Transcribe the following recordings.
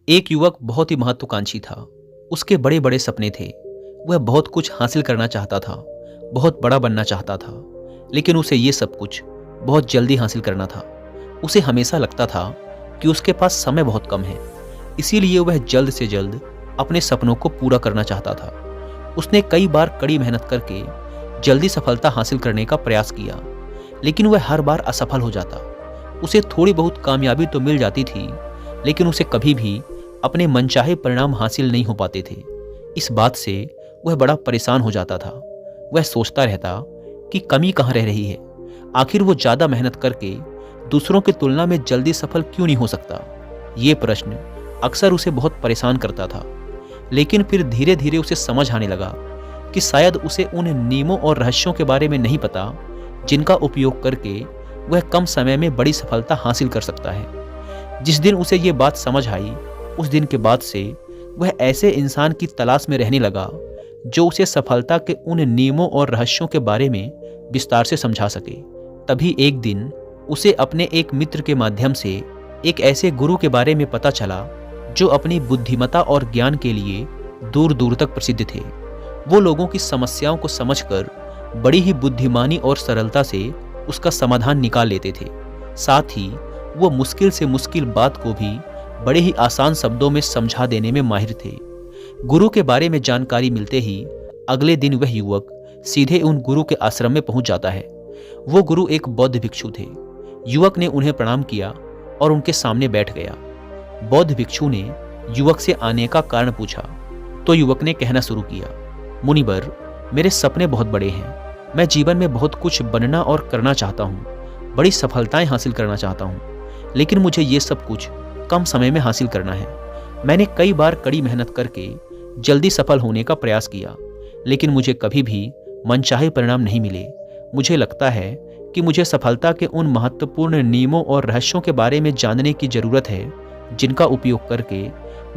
एक युवक बहुत ही महत्वाकांक्षी था। उसके बड़े बड़े सपने थे। वह बहुत कुछ हासिल करना चाहता था, बहुत बड़ा बनना चाहता था। लेकिन उसे ये सब कुछ बहुत जल्दी हासिल करना था। उसे हमेशा लगता था कि उसके पास समय बहुत कम है, इसीलिए वह जल्द से जल्द अपने सपनों को पूरा करना चाहता था। उसने कई बार कड़ी मेहनत करके जल्दी सफलता हासिल करने का प्रयास किया, लेकिन वह हर बार असफल हो जाता। उसे थोड़ी बहुत कामयाबी तो मिल जाती थी, लेकिन उसे कभी भी अपने मनचाहे परिणाम हासिल नहीं हो पाते थे। इस बात से वह बड़ा परेशान हो जाता था। वह सोचता रहता कि कमी कहाँ रह रही है। आखिर वो ज़्यादा मेहनत करके दूसरों की तुलना में जल्दी सफल क्यों नहीं हो सकता। ये प्रश्न अक्सर उसे बहुत परेशान करता था। लेकिन फिर धीरे धीरे उसे समझ आने लगा कि शायद उसे उन नियमों और रहस्यों के बारे में नहीं पता जिनका उपयोग करके वह कम समय में बड़ी सफलता हासिल कर सकता है। जिस दिन उसे ये बात समझ आई, उस दिन के बाद से वह ऐसे इंसान की तलाश में रहने लगा जो उसे सफलता के उन नियमों और रहस्यों के बारे में विस्तार से समझा सके। तभी एक दिन उसे अपने एक मित्र के माध्यम से एक ऐसे गुरु के बारे में पता चला जो अपनी बुद्धिमत्ता और ज्ञान के लिए दूर दूर तक प्रसिद्ध थे। वो लोगों की समस्याओं को समझकर बड़ी ही बुद्धिमानी और सरलता से उसका समाधान निकाल लेते थे। साथ ही वो मुश्किल से मुश्किल बात को भी बड़े ही आसान शब्दों में समझा देने में माहिर थे। गुरु के बारे में जानकारी मिलते ही अगले दिन वह युवक सीधे उन गुरु के आश्रम में पहुंच जाता है। वो गुरु एक बौद्ध भिक्षु थे। युवक ने उन्हें प्रणाम किया और उनके सामने बैठ गया। बौद्ध भिक्षु ने युवक से आने का कारण पूछा तो युवक ने कहना शुरू किया, मुनिवर, मेरे सपने बहुत बड़े हैं। मैं जीवन में बहुत कुछ बनना और करना चाहता हूँ, बड़ी सफलताएं हासिल करना चाहता हूँ, लेकिन मुझे ये सब कुछ कम समय में हासिल करना है। मैंने कई बार कड़ी मेहनत करके जल्दी सफल होने का प्रयास किया, लेकिन मुझे कभी भी मनचाहे परिणाम नहीं मिले। मुझे लगता है कि मुझे सफलता के उन महत्वपूर्ण नियमों और रहस्यों के बारे में जानने की ज़रूरत है जिनका उपयोग करके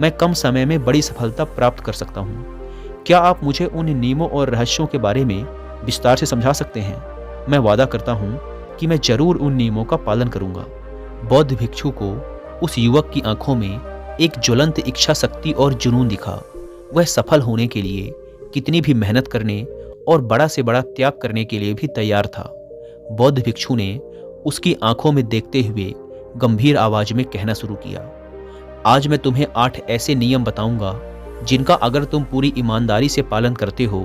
मैं कम समय में बड़ी सफलता प्राप्त कर सकता हूँ। क्या आप मुझे उन नियमों और रहस्यों के बारे में विस्तार से समझा सकते हैं? मैं वादा करता हूँ कि मैं जरूर उन नियमों का पालन करूँगा। बौद्ध भिक्षु को उस युवक की आंखों में एक ज्वलंत इच्छा शक्ति और जुनून दिखा। वह सफल होने के लिए कितनी भी मेहनत करने और बड़ा से बड़ा त्याग करने के लिए भी तैयार था। बौद्ध भिक्षु ने उसकी आंखों में देखते हुए गंभीर आवाज में कहना शुरू किया, आज मैं तुम्हें 8 ऐसे नियम बताऊंगा जिनका अगर तुम पूरी ईमानदारी से पालन करते हो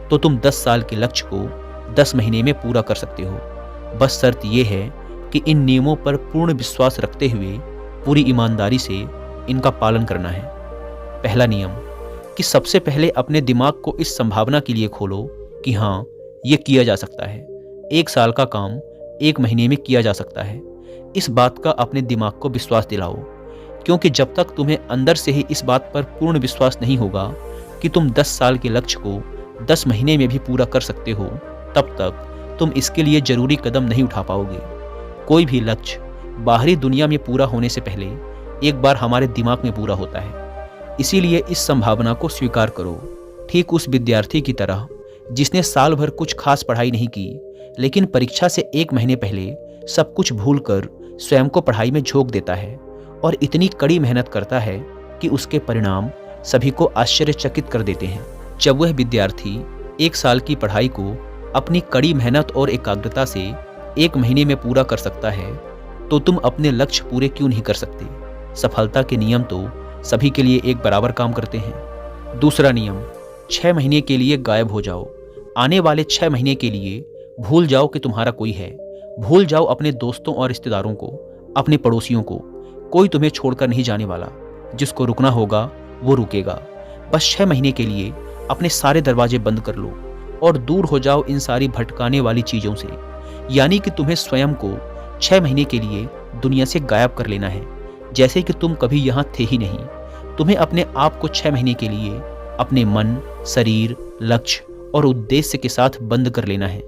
तो तुम 10 साल के लक्ष्य को 10 महीने में पूरा कर सकते हो। बस शर्त यह है कि इन नियमों पर पूर्ण विश्वास रखते हुए पूरी ईमानदारी से इनका पालन करना है। पहला नियम कि सबसे पहले अपने दिमाग को इस संभावना के लिए खोलो कि हाँ, ये किया जा सकता है। 1 साल का काम 1 महीने में किया जा सकता है। इस बात का अपने दिमाग को विश्वास दिलाओ, क्योंकि जब तक तुम्हें अंदर से ही इस बात पर पूर्ण विश्वास नहीं होगा कि तुम 10 साल के लक्ष्य को 10 महीने में भी पूरा कर सकते हो, तब तक तुम इसके लिए जरूरी कदम नहीं उठा पाओगे। कोई भी लक्ष्य बाहरी दुनिया में पूरा होने से पहले एक बार हमारे दिमाग में पूरा होता है। इसीलिए इस संभावना को स्वीकार करो। ठीक उस विद्यार्थी की तरह जिसने साल भर कुछ खास पढ़ाई नहीं की, लेकिन परीक्षा से 1 महीने पहले सब कुछ भूलकर स्वयं को पढ़ाई में झोंक देता है और इतनी कड़ी मेहनत करता है कि उसके परिणाम सभी को आश्चर्यचकित कर देते हैं। जब वह विद्यार्थी 1 साल की पढ़ाई को अपनी कड़ी मेहनत और एकाग्रता से 1 महीने में पूरा कर सकता है, तो तुम अपने लक्ष्य पूरे क्यों नहीं कर सकते? सफलता के नियम तो सभी के लिए एक बराबर काम करते हैं। दूसरा नियम, 6 महीने के लिए गायब हो जाओ। आने वाले 6 महीने के लिए भूल जाओ कि तुम्हारा कोई है। भूल जाओ अपने दोस्तों और रिश्तेदारों को, अपने पड़ोसियों को। कोई तुम्हें छोड़कर नहीं जाने वाला। जिसको रुकना होगा वो रुकेगा। बस 6 महीने के लिए अपने सारे दरवाजे बंद कर लो और दूर हो जाओ इन सारी भटकाने वाली चीज़ों से। यानी कि तुम्हें स्वयं को 6 महीने के लिए दुनिया से गायब कर लेना है, जैसे कि तुम कभी यहाँ थे ही नहीं। तुम्हें अपने आप को 6 महीने के लिए अपने मन, शरीर, लक्ष्य और उद्देश्य के साथ बंद कर लेना है।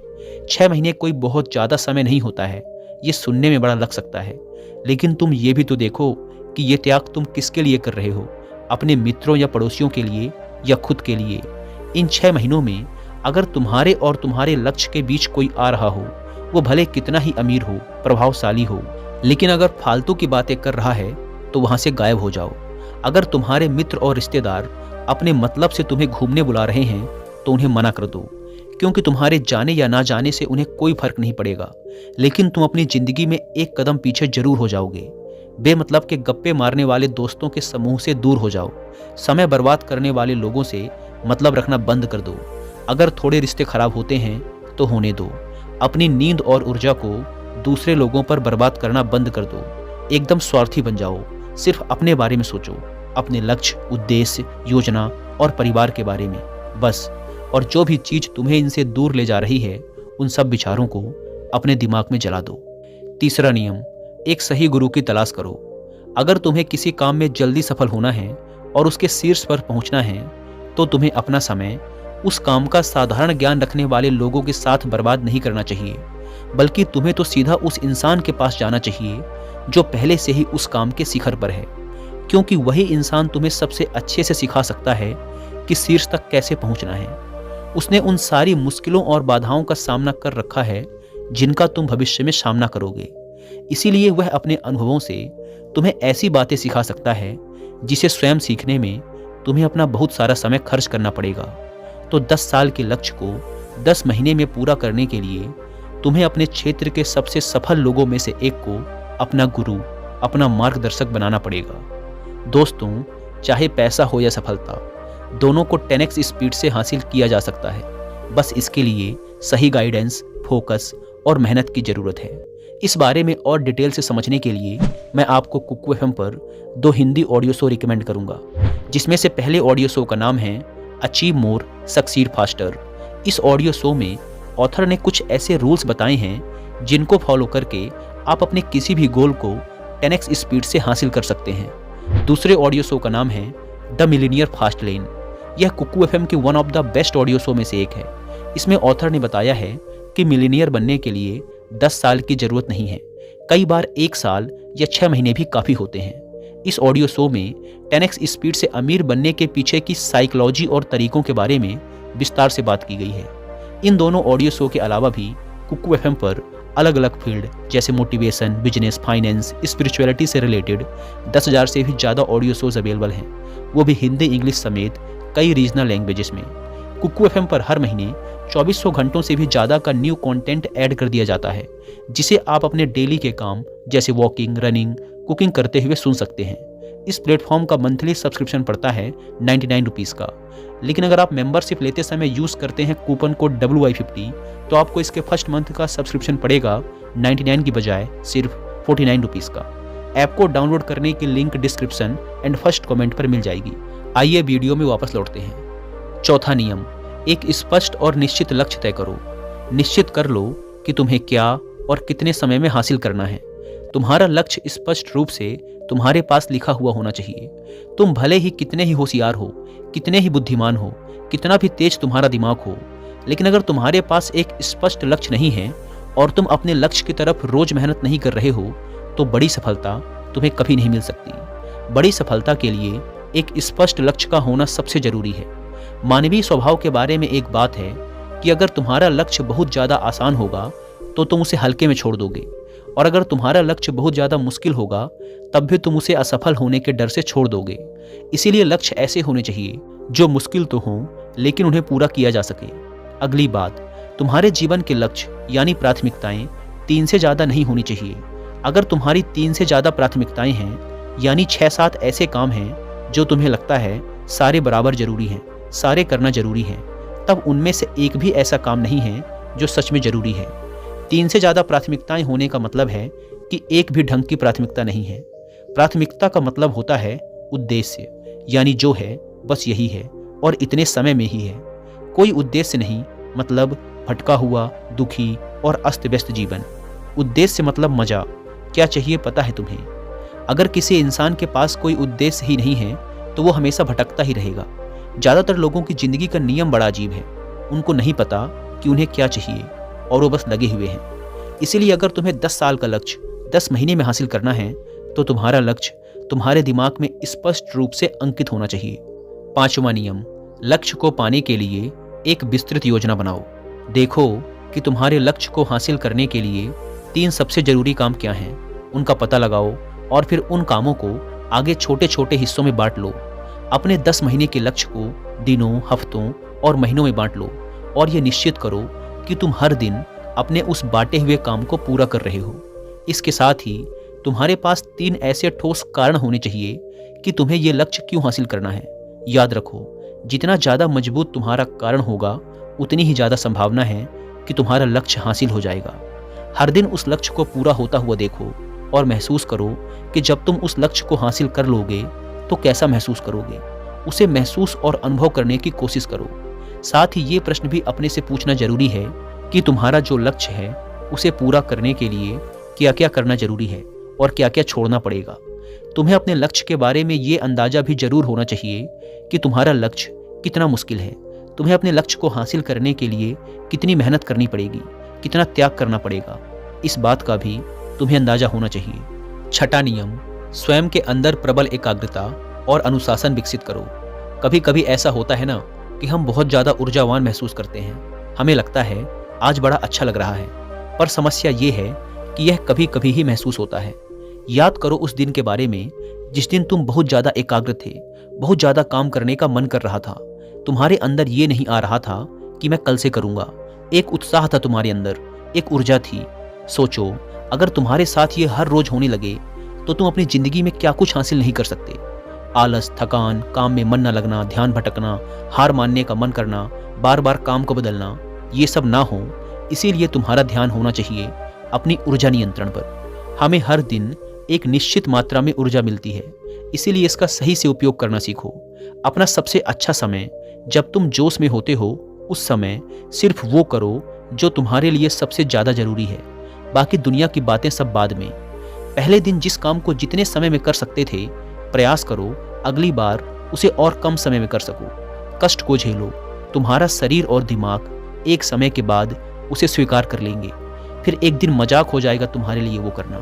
6 महीने कोई बहुत ज़्यादा समय नहीं होता है। ये सुनने में बड़ा लग सकता है, लेकिन तुम ये भी तो देखो कि ये त्याग तुम किसके लिए कर रहे हो? अपने मित्रों या पड़ोसियों के लिए या खुद के लिए? इन 6 महीनों में अगर तुम्हारे और तुम्हारे लक्ष्य के बीच कोई आ रहा हो, वो भले कितना ही अमीर हो, प्रभावशाली हो, लेकिन अगर फालतू की बातें कर रहा है तो वहाँ से गायब हो जाओ। अगर तुम्हारे मित्र और रिश्तेदार अपने मतलब से तुम्हें घूमने बुला रहे हैं तो उन्हें मना कर दो, क्योंकि तुम्हारे जाने या ना जाने से उन्हें कोई फर्क नहीं पड़ेगा, लेकिन तुम अपनी जिंदगी में एक कदम पीछे जरूर हो जाओगे। बेमतलब के गप्पे मारने वाले दोस्तों के समूह से दूर हो जाओ। समय बर्बाद करने वाले लोगों से मतलब रखना बंद कर दो। अगर थोड़े रिश्ते खराब होते हैं तो होने दो। अपनी नींद और ऊर्जा को दूसरे लोगों पर बर्बाद करना बंद कर दो। एकदम स्वार्थी बन जाओ। सिर्फ अपने बारे में सोचो, अपने लक्ष्य, उद्देश्य, योजना और परिवार के बारे में बस। और जो भी चीज तुम्हें इनसे दूर ले जा रही है, उन सब विचारों को अपने दिमाग में जला दो। तीसरा नियम, एक सही गुरु की तलाश करो। अगर तुम्हें किसी काम में जल्दी सफल होना है और उसके शीर्ष पर पहुंचना है, तो तुम्हें अपना समय उस काम का साधारण ज्ञान रखने वाले लोगों के साथ बर्बाद नहीं करना चाहिए, बल्कि तुम्हें तो सीधा उस इंसान के पास जाना चाहिए जो पहले से ही उस काम के शिखर पर है, क्योंकि वही इंसान तुम्हें सबसे अच्छे से सिखा सकता है कि शीर्ष तक कैसे पहुंचना है। उसने उन सारी मुश्किलों और बाधाओं का सामना कर रखा है जिनका तुम भविष्य में सामना करोगे। इसीलिए वह अपने अनुभवों से तुम्हें ऐसी बातें सिखा सकता है जिसे स्वयं सीखने में तुम्हें अपना बहुत सारा समय खर्च करना पड़ेगा। तो 10 साल के लक्ष्य को 10 महीने में पूरा करने के लिए तुम्हें अपने क्षेत्र के सबसे सफल लोगों में से एक को अपना गुरु, अपना मार्गदर्शक बनाना पड़ेगा। दोस्तों, चाहे पैसा हो या सफलता, दोनों को 10x स्पीड से हासिल किया जा सकता है। बस इसके लिए सही गाइडेंस, फोकस और मेहनत की जरूरत है। इस बारे में और डिटेल से समझने के लिए मैं आपको कुकू एफएम पर 2 हिंदी ऑडियो शो रिकमेंड करूंगा, जिसमें से पहले ऑडियो शो का नाम है अचीव मोर सक्सीड फास्टर। इस ऑडियो शो में ऑथर ने कुछ ऐसे रूल्स बताए हैं जिनको फॉलो करके आप अपने किसी भी गोल को 10x स्पीड से हासिल कर सकते हैं। दूसरे ऑडियो शो का नाम है द मिलीनियर फास्ट लेन। यह कुकू एफएम के one of the best audio show में से एक है। इसमें ऑथर ने बताया है कि मिलीनियर बनने के लिए 10 साल की जरूरत नहीं है, कई बार 1 साल या 6 महीने भी काफ़ी होते हैं। इस ऑडियो शो में 10x स्पीड से अमीर बनने के पीछे की साइकोलॉजी और तरीकों के बारे में विस्तार से बात की गई है। इन दोनों ऑडियो शो के अलावा भी कुकू एफएम पर अलग अलग फील्ड जैसे मोटिवेशन, बिजनेस, फाइनेंस, स्पिरिचुअलिटी से रिलेटेड 10,000 से भी ज़्यादा ऑडियो शोज अवेलेबल हैं, वो भी हिंदी, इंग्लिश समेत कई रीजनल लैंग्वेजेस में। कुकू एफएम पर हर महीने 2400 घंटों से भी ज़्यादा का न्यू कंटेंट ऐड कर दिया जाता है, जिसे आप अपने डेली के काम जैसे वॉकिंग, रनिंग, कुकिंग करते हुए सुन सकते हैं। इस प्लेटफॉर्म का मंथली सब्सक्रिप्शन पड़ता है 99 रुपीज़ का, लेकिन अगर आप मेंबरशिप लेते समय यूज़ करते हैं कूपन कोड WY50 तो आपको इसके फर्स्ट मंथ का सब्सक्रिप्शन पड़ेगा 99 की बजाय सिर्फ 49 रुपीज़ का। ऐप को डाउनलोड करने की link description and first comment पर मिल जाएगी। आइए वीडियो में वापस लौटते हैं। चौथा नियम, एक स्पष्ट और निश्चित लक्ष्य तय करो। निश्चित कर लो कि तुम्हें क्या और कितने समय में हासिल करना है। तुम्हारा लक्ष्य स्पष्ट रूप से तुम्हारे पास लिखा हुआ होना चाहिए। तुम भले ही कितने ही होशियार हो, कितने ही बुद्धिमान हो, कितना भी तेज तुम्हारा दिमाग हो, लेकिन अगर तुम्हारे पास एक स्पष्ट लक्ष्य नहीं है और तुम अपने लक्ष्य की तरफ रोज मेहनत नहीं कर रहे हो, तो बड़ी सफलता तुम्हें कभी नहीं मिल सकती। बड़ी सफलता के लिए एक स्पष्ट लक्ष्य का होना सबसे जरूरी है। मानवीय स्वभाव के बारे में एक बात है कि अगर तुम्हारा लक्ष्य बहुत ज़्यादा आसान होगा तो तुम उसे हल्के में छोड़ दोगे, और अगर तुम्हारा लक्ष्य बहुत ज़्यादा मुश्किल होगा तब भी तुम उसे असफल होने के डर से छोड़ दोगे। इसीलिए लक्ष्य ऐसे होने चाहिए जो मुश्किल तो हों लेकिन उन्हें पूरा किया जा सके। अगली बात, तुम्हारे जीवन के लक्ष्य यानी प्राथमिकताएं 3 से ज़्यादा नहीं होनी चाहिए। अगर तुम्हारी 3 से ज़्यादा प्राथमिकताएं हैं, यानी 6-7 ऐसे काम हैं जो तुम्हें लगता है सारे बराबर जरूरी हैं, सारे करना जरूरी है, तब उनमें से एक भी ऐसा काम नहीं है जो सच में जरूरी है। 3 से ज़्यादा प्राथमिकताएं होने का मतलब है कि एक भी ढंग की प्राथमिकता नहीं है। प्राथमिकता का मतलब होता है उद्देश्य, यानी जो है बस यही है और इतने समय में ही है। कोई उद्देश्य नहीं मतलब भटका हुआ, दुखी और अस्त व्यस्त जीवन। उद्देश्य मतलब मजा, क्या चाहिए पता है तुम्हें। अगर किसी इंसान के पास कोई उद्देश्य ही नहीं है तो वो हमेशा भटकता ही रहेगा। ज़्यादातर लोगों की ज़िंदगी का नियम बड़ा अजीब है। उनको नहीं पता कि उन्हें क्या चाहिए और वो बस लगे हुए हैं। इसीलिए अगर तुम्हें 10 साल का लक्ष्य 10 महीने में हासिल करना है तो तुम्हारा लक्ष्य तुम्हारे दिमाग में स्पष्ट रूप से अंकित होना चाहिए। 5वां नियम, लक्ष्य को पाने के लिए एक विस्तृत योजना बनाओ। देखो कि तुम्हारे लक्ष्य को हासिल करने के लिए 3 सबसे जरूरी काम क्या हैं, उनका पता लगाओ और फिर उन कामों को आगे छोटे छोटे हिस्सों में बांट लो। अपने 10 महीने के लक्ष्य को दिनों, हफ्तों और महीनों में बांट लो और ये निश्चित करो कि तुम हर दिन अपने उस बांटे हुए काम को पूरा कर रहे हो। इसके साथ ही तुम्हारे पास 3 ऐसे ठोस कारण होने चाहिए कि तुम्हें ये लक्ष्य क्यों हासिल करना है। याद रखो, जितना ज़्यादा मजबूत तुम्हारा कारण होगा, उतनी ही ज़्यादा संभावना है कि तुम्हारा लक्ष्य हासिल हो जाएगा। हर दिन उस लक्ष्य को पूरा होता हुआ देखो और महसूस करो कि जब तुम उस लक्ष्य को हासिल कर लोगे तो कैसा महसूस करोगे। उसे महसूस और अनुभव करने की कोशिश करो। साथ ही ये प्रश्न भी अपने से पूछना जरूरी है कि तुम्हारा जो लक्ष्य है उसे पूरा करने के लिए क्या क्या करना जरूरी है और क्या क्या छोड़ना पड़ेगा। तुम्हें अपने लक्ष्य के बारे में ये अंदाजा भी जरूर होना चाहिए कि तुम्हारा लक्ष्य कितना मुश्किल है। तुम्हें अपने लक्ष्य को हासिल करने के लिए कितनी मेहनत करनी पड़ेगी, कितना त्याग करना पड़ेगा, इस बात का भी तुम्हें अंदाजा होना चाहिए। छठा नियम, स्वयं के अंदर प्रबल एकाग्रता और अनुशासन विकसित करो। कभी कभी ऐसा होता है ना कि हम बहुत ज़्यादा ऊर्जावान महसूस करते हैं। हमें लगता है आज बड़ा अच्छा लग रहा है, पर समस्या ये है कि यह कभी कभी ही महसूस होता है। याद करो उस दिन के बारे में जिस दिन तुम बहुत ज़्यादा एकाग्र थे, बहुत ज़्यादा काम करने का मन कर रहा था। तुम्हारे अंदर ये नहीं आ रहा था कि मैं कल से करूँगा। एक उत्साह था तुम्हारे अंदर, एक ऊर्जा थी। सोचो, अगर तुम्हारे साथ ये हर रोज होने लगे तो तुम अपनी ज़िंदगी में क्या कुछ हासिल नहीं कर सकते। आलस, थकान, काम में मन न लगना, ध्यान भटकना, हार मानने का मन करना, बार बार काम को बदलना, ये सब ना हो। इसीलिए तुम्हारा ध्यान होना चाहिए अपनी ऊर्जा नियंत्रण पर। हमें हर दिन एक निश्चित मात्रा में ऊर्जा मिलती है, इसीलिए इसका सही से उपयोग करना सीखो। अपना सबसे अच्छा समय जब तुम जोश में होते हो, उस समय सिर्फ वो करो जो तुम्हारे लिए सबसे ज़्यादा जरूरी है। बाकी दुनिया की बातें सब बाद में। पहले दिन जिस काम को जितने समय में कर सकते थे, प्रयास करो अगली बार उसे और कम समय में कर सको। कष्ट को झेलो। तुम्हारा शरीर और दिमाग एक समय के बाद उसे स्वीकार कर लेंगे। फिर एक दिन मजाक हो जाएगा तुम्हारे लिए वो करना।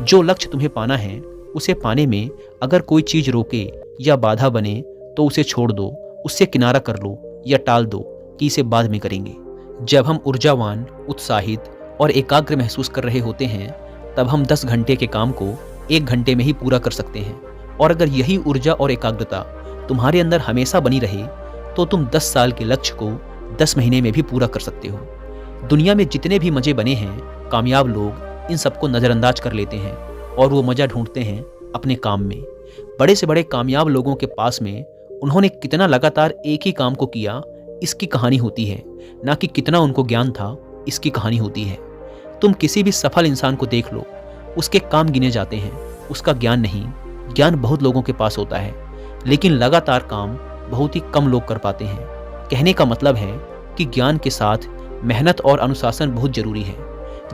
जो लक्ष्य तुम्हें पाना है, उसे पाने में अगर कोई चीज़ रोके या बाधा बने तो उसे छोड़ दो, उससे किनारा कर लो या टाल दो कि इसे बाद में करेंगे। जब हम ऊर्जावान, उत्साहित और एकाग्र महसूस कर रहे होते हैं, तब हम 10 घंटे के काम को 1 घंटे में ही पूरा कर सकते हैं। और अगर यही ऊर्जा और एकाग्रता तुम्हारे अंदर हमेशा बनी रहे तो तुम 10 साल के लक्ष्य को 10 महीने में भी पूरा कर सकते हो। दुनिया में जितने भी मज़े बने हैं, कामयाब लोग इन सबको नज़रअंदाज कर लेते हैं और वो मज़ा ढूंढते हैं अपने काम में। बड़े से बड़े कामयाब लोगों के पास में उन्होंने कितना लगातार एक ही काम को किया, इसकी कहानी होती है, ना कि कितना उनको ज्ञान था, इसकी कहानी होती है। तुम किसी भी सफल इंसान को देख लो, उसके काम गिने जाते हैं, उसका ज्ञान नहीं। ज्ञान बहुत लोगों के पास होता है, लेकिन लगातार काम बहुत ही कम लोग कर पाते हैं। कहने का मतलब है कि ज्ञान के साथ मेहनत और अनुशासन बहुत जरूरी है।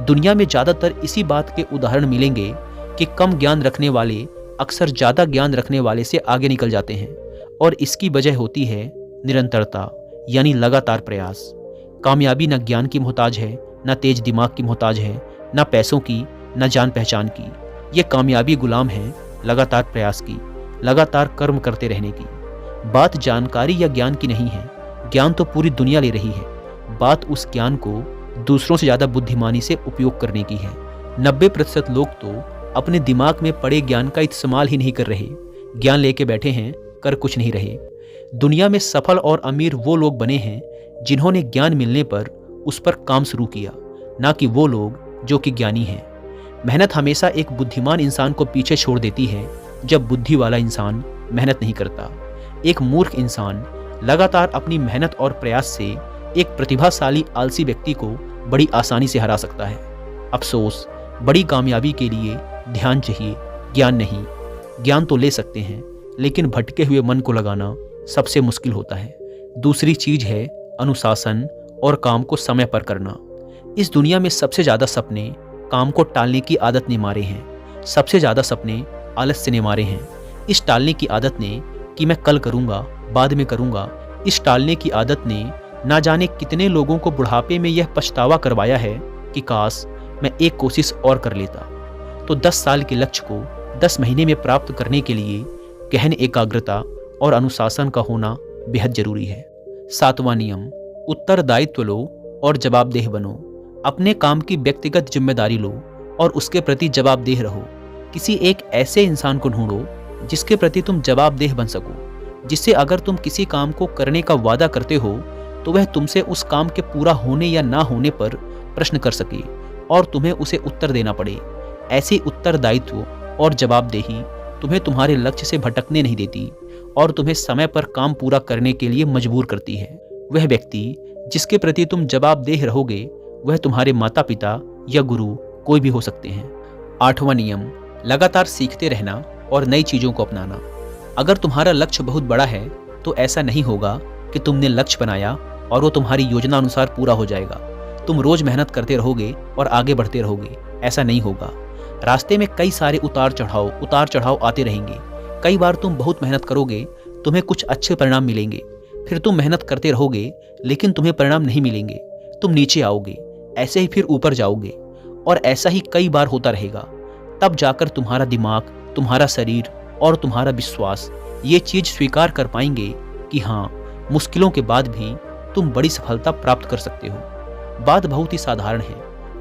दुनिया में ज़्यादातर इसी बात के उदाहरण मिलेंगे कि कम ज्ञान रखने वाले अक्सर ज़्यादा ज्ञान रखने वाले से आगे निकल जाते हैं, और इसकी वजह होती है निरंतरता, यानी लगातार प्रयास। कामयाबी न ज्ञान की मोहताज है, न तेज दिमाग की मोहताज है, न पैसों की, न जान पहचान की। ये कामयाबी गुलाम है लगातार प्रयास की, लगातार कर्म करते रहने की। बात जानकारी या ज्ञान की नहीं है, ज्ञान तो पूरी दुनिया ले रही है। बात उस ज्ञान को दूसरों से ज़्यादा बुद्धिमानी से उपयोग करने की है। 90% लोग तो अपने दिमाग में पड़े ज्ञान का इस्तेमाल ही नहीं कर रहे, ज्ञान लेके बैठे हैं, कर कुछ नहीं रहे। दुनिया में सफल और अमीर वो लोग बने हैं जिन्होंने ज्ञान मिलने पर उस पर काम शुरू किया, ना कि वो लोग जो कि ज्ञानी हैं। मेहनत हमेशा एक बुद्धिमान इंसान को पीछे छोड़ देती है जब बुद्धि वाला इंसान मेहनत नहीं करता। एक मूर्ख इंसान लगातार अपनी मेहनत और प्रयास से एक प्रतिभाशाली आलसी व्यक्ति को बड़ी आसानी से हरा सकता है। अफसोस, बड़ी कामयाबी के लिए ध्यान चाहिए, ज्ञान नहीं। ज्ञान तो ले सकते हैं, लेकिन भटके हुए मन को लगाना सबसे मुश्किल होता है। दूसरी चीज है अनुशासन और काम को समय पर करना। इस दुनिया में सबसे ज़्यादा सपने काम को टालने की आदत ने मारे हैं। सबसे ज़्यादा सपने आलस्य ने मारे हैं। इस टालने की आदत ने कि मैं कल करूँगा, बाद में करूँगा, इस टालने की आदत ने ना जाने कितने लोगों को बुढ़ापे में यह पछतावा करवाया है कि काश मैं एक कोशिश और कर लेता। तो 10 साल के लक्ष्य को 10 महीने में प्राप्त करने के लिए गहन एकाग्रता और अनुशासन का होना बेहद जरूरी है। 7वां नियम, उत्तरदायित्व लो और जवाबदेह बनो। अपने काम की व्यक्तिगत जिम्मेदारी लो और उसके प्रति जवाबदेह रहो। किसी एक ऐसे इंसान को ढूंढो जिसके प्रति तुम जवाबदेह बन सको, जिससे अगर तुम किसी काम को करने का वादा करते हो तो वह तुमसे उस काम के पूरा होने या ना होने पर प्रश्न कर सके और तुम्हें उसे उत्तर देना पड़े। ऐसी उत्तरदायित्व और जवाबदेही तुम्हें तुम्हारे लक्ष्य से भटकने नहीं देती और तुम्हें समय पर काम पूरा करने के लिए मजबूर करती है। वह व्यक्ति जिसके प्रति तुम जवाबदेह रहोगे वह तुम्हारे माता पिता या गुरु कोई भी हो सकते हैं। 8वां नियम, लगातार सीखते रहना और नई चीज़ों को अपनाना। अगर तुम्हारा लक्ष्य बहुत बड़ा है तो ऐसा नहीं होगा कि तुमने लक्ष्य बनाया और वो तुम्हारी योजना अनुसार पूरा हो जाएगा। तुम रोज मेहनत करते रहोगे और आगे बढ़ते रहोगे, ऐसा नहीं होगा। रास्ते में कई सारे उतार चढ़ाव आते रहेंगे। कई बार तुम बहुत मेहनत करोगे, तुम्हें कुछ अच्छे परिणाम मिलेंगे, फिर तुम मेहनत करते रहोगे लेकिन तुम्हें परिणाम नहीं मिलेंगे, तुम नीचे आओगे, ऐसे ही फिर ऊपर जाओगे और ऐसा ही कई बार होता रहेगा। तब जाकर तुम्हारा दिमाग, तुम्हारा शरीर और तुम्हारा विश्वास ये चीज स्वीकार कर पाएंगे कि हाँ, मुश्किलों के बाद भी तुम बड़ी सफलता प्राप्त कर सकते हो। बात बहुत ही साधारण है,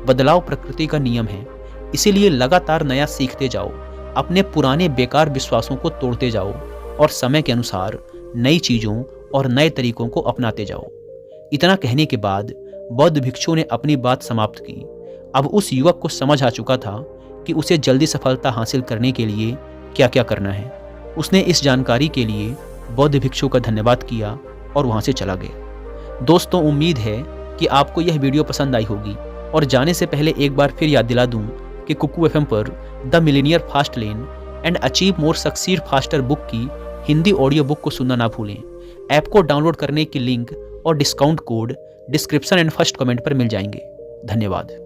बदलाव प्रकृति का नियम है, इसीलिए लगातार नया सीखते जाओ, अपने पुराने बेकार विश्वासों को तोड़ते जाओ और समय के अनुसार नई चीज़ों और नए तरीकों को अपनाते जाओ। इतना कहने के बाद बौद्ध भिक्षु ने अपनी बात समाप्त की। अब उस युवक को समझ आ चुका था कि उसे जल्दी सफलता हासिल करने के लिए क्या क्या करना है। उसने इस जानकारी के लिए बौद्ध भिक्षु का धन्यवाद किया और वहाँ से चला गया। दोस्तों, उम्मीद है कि आपको यह वीडियो पसंद आई होगी और जाने से पहले एक बार फिर याद दिला दूं कि कुकू एफएम पर the millionaire fast lane and achieve more succeed faster book की हिंदी ऑडियो बुक को सुनना ना भूलें। ऐप को डाउनलोड करने की लिंक और discount code description and first comment पर मिल जाएंगे। धन्यवाद।